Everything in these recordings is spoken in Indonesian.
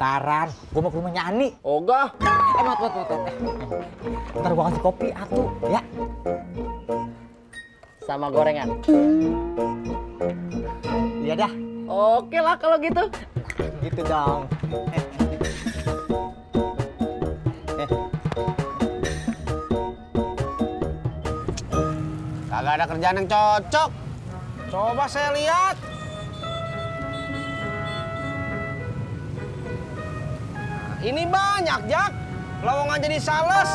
bentaran, gue mau ke rumahnya Ani. Ogah. Mat. Ntar gue kasih kopi atuh, ya. Sama gorengan. Iya dah. Oke lah kalau gitu. Gitu dong. Kagak ada kerjaan yang cocok. Coba saya lihat. Ini banyak, Jak. Lowongan jadi sales.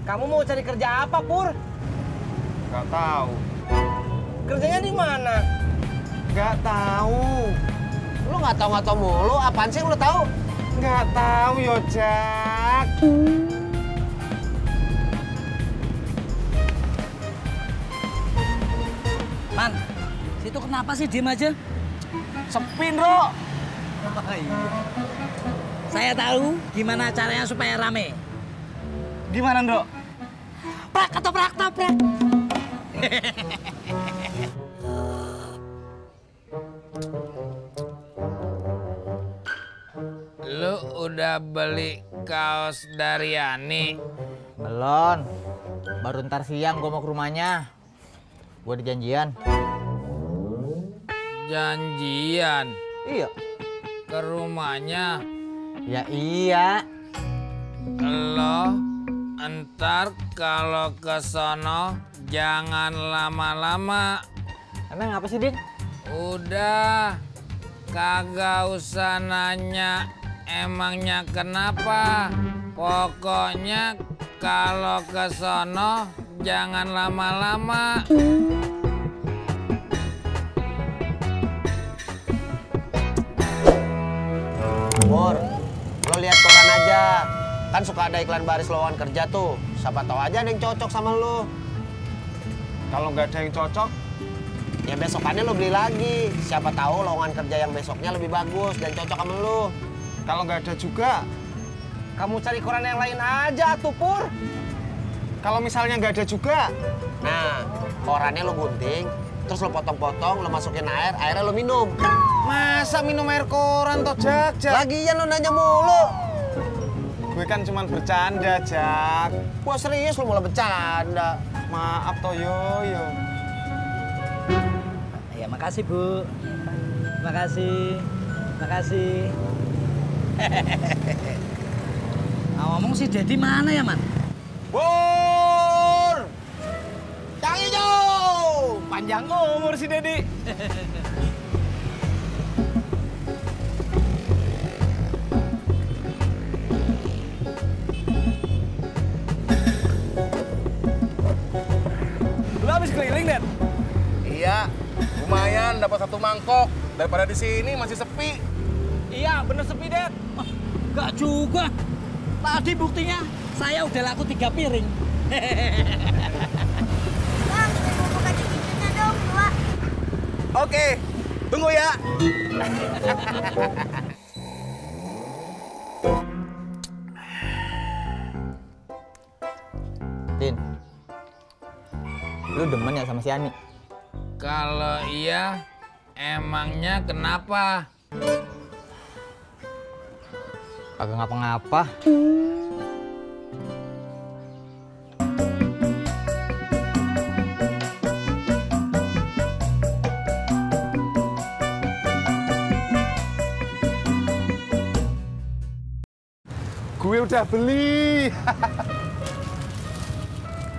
Kamu mau cari kerja apa, Pur? Nggak tahu. Kerjanya di mana? Nggak tahu. Lu nggak tahu mulu. Apaan sih yang lu tahu? Nggak tahu, yo, Jak. Man, situ kenapa sih diem aja? Sepi, Bro. Saya tahu gimana caranya supaya rame. Gimana, Ndro? Prak, ketoprak, toprak. Lu udah beli kaos dari Ani? Belum. Baru ntar siang gue mau ke rumahnya. Gue ada janjian. Janjian? Iya. Ke rumahnya? Ya iya. Lo entar kalau ke sono jangan lama-lama. Emang apa sih, Din? Udah, kagak usah nanya emangnya kenapa. Pokoknya kalau ke sono jangan lama-lama. Pur, lo lihat koran aja. Kan suka ada iklan baris lowongan kerja tuh. Siapa tahu aja ada yang cocok sama lo. Kalau nggak ada yang cocok, Ya besokannya lo beli lagi. Siapa tahu lowongan kerja yang besoknya lebih bagus dan cocok sama lo. kalau nggak ada juga, Kamu cari koran yang lain aja tuh, Pur. kalau misalnya nggak ada juga, Nah, korannya lo gunting, terus lo potong-potong, lo masukin air, airnya lo minum. masa minum air koran toh, Jak? Lagian lo nanya mulu. Gue kan cuma bercanda, Jak. Wah serius lo malah bercanda. Maaf toh, yo. Ya, makasih, Bu. Makasih. Makasih. Ngomong si Dedi mana ya, Man? Pur! Yang hijau! Panjang umur si Dedi. Lu habis keliling, Den? Iya, lumayan dapat 1 mangkok. Daripada di sini masih sepi. Iya, bener sepi, Den. Enggak juga. Tadi buktinya saya udah laku 3 piring. Bang, mau buka cincinnya dong, 2. Oke, tunggu ya. Din, lu demen ya sama si Ani? Kalau iya, emangnya kenapa? Kagak ngapa-ngapa. Gue udah beli.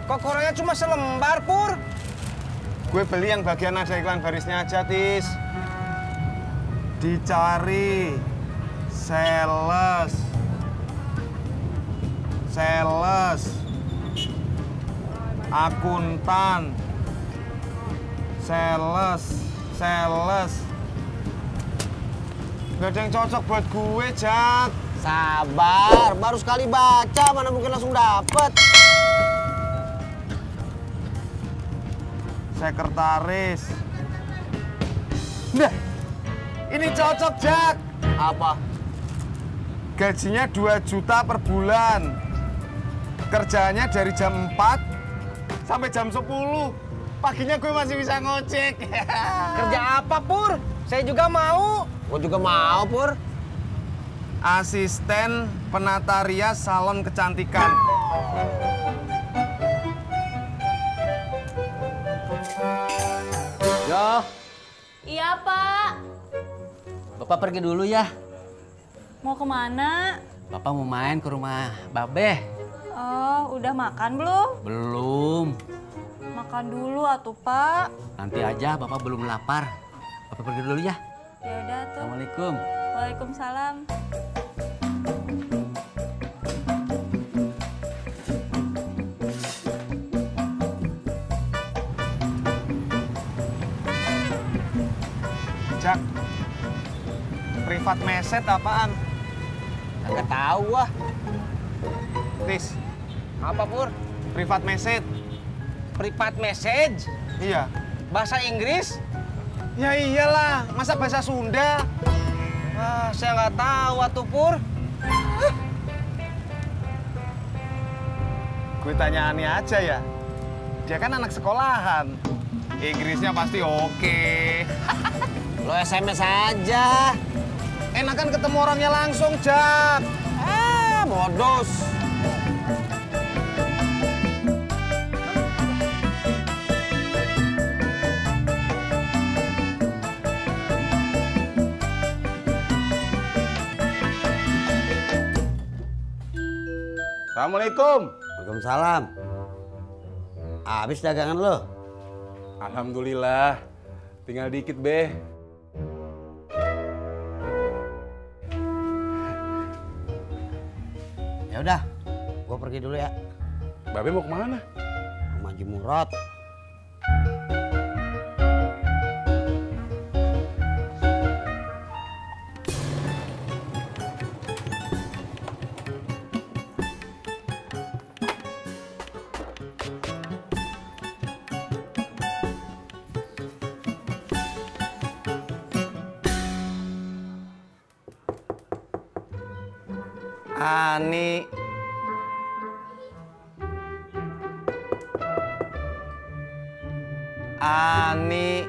Kok korannya cuma selembar, Pur? Gue beli yang bagian ada iklan barisnya aja, Tis. Dicari sales, akuntan, sales. Gak ada yang cocok buat gue, Jak. Sabar, baru sekali baca, mana mungkin langsung dapet. Sekretaris. Nah, ini cocok, Jak. Apa? Gajinya 2 juta per bulan. Kerjanya dari jam 4 sampai jam 10. paginya gue masih bisa ngojek. Kerja apa, Pur? Saya juga mau. Gue juga mau, Pur. Asisten penata rias salon kecantikan. Yo, Iya, Pak. Bapak pergi dulu ya. Mau kemana? Bapak mau main ke rumah Babe. Oh, udah makan belum? Belum. Makan dulu atuh, Pak. Nanti aja, Bapak belum lapar. Bapak pergi dulu ya. Ya udah tuh. Assalamualaikum. Waalaikumsalam. Jak, privat meset apaan? Kagak tahu ah. Tis, Apa, Pur? privat meset. Privat message? Iya. Bahasa Inggris? Ya iyalah, masa bahasa Sunda? Ah, saya nggak tahu atuh, Pur. Gue tanya Ani aja ya. Dia kan anak sekolahan. Inggrisnya pasti oke. Lo SMS aja. Enakan ketemu orangnya langsung, Jak. Modus. Assalamualaikum. Waalaikumsalam. Habis dagangan lo? Alhamdulillah. Tinggal dikit, Be. Ya udah, gua pergi dulu ya. Babe mau kemana? Rumah Haji Murad. Ani. Ani.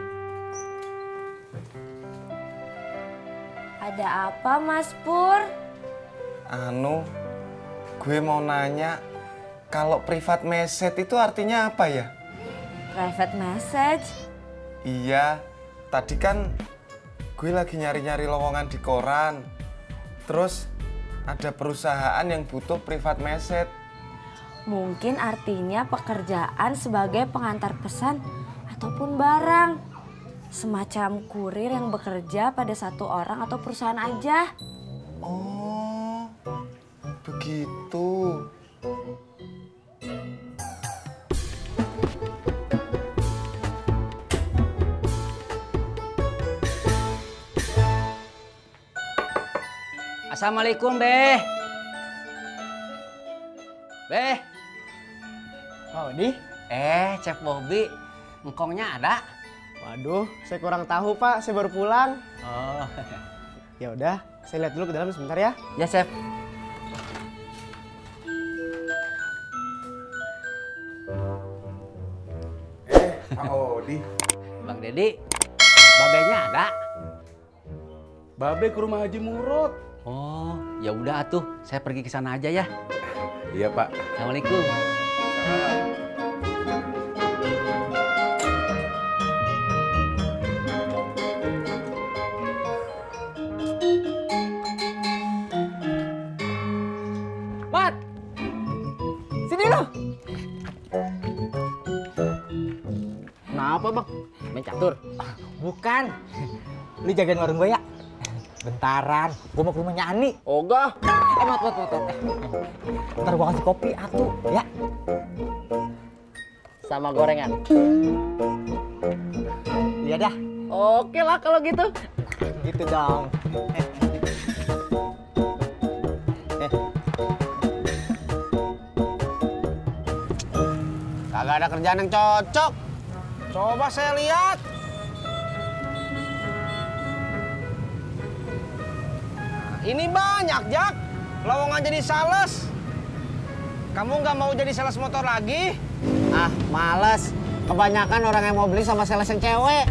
Ada apa, Mas Pur? Anu, gue mau nanya, kalau privat message itu artinya apa ya? Private message? Iya, tadi kan gue lagi nyari-nyari lowongan di koran. Terus ada perusahaan yang butuh privat message. Mungkin artinya pekerjaan sebagai pengantar pesan ataupun barang. Semacam kurir yang bekerja pada satu orang atau perusahaan aja. Oh, begitu. Assalamualaikum, Be. Be. Howdy. Chef Bobby. Engkongnya ada? Waduh, saya kurang tahu, Pak. Saya baru pulang. Oh. Ya udah, saya lihat dulu ke dalam sebentar ya. Ya, Chef. Pak Odi. Bang Dedi. Babenya ada? Babe ke rumah Haji Murad. Oh, ya udah atuh. Saya pergi ke sana aja ya. Iya, Pak. Assalamualaikum. Mat! Sini lo! Kenapa, Bang? Main catur? Bukan. Lu jagain warung gue ya? Bentaran, gue mau ke rumahnya Ani. Ogah. Mat. Ntar gue kasih kopi, atuh, ya. Sama gorengan. Iya dah. Oke lah kalau gitu. Gitu dong. Kagak ada kerjaan yang cocok. Coba saya lihat. Ini banyak, Jak. Lowongan jadi sales. Kamu nggak mau jadi sales motor lagi? Ah, males. Kebanyakan orang yang mau beli sama sales yang cewek.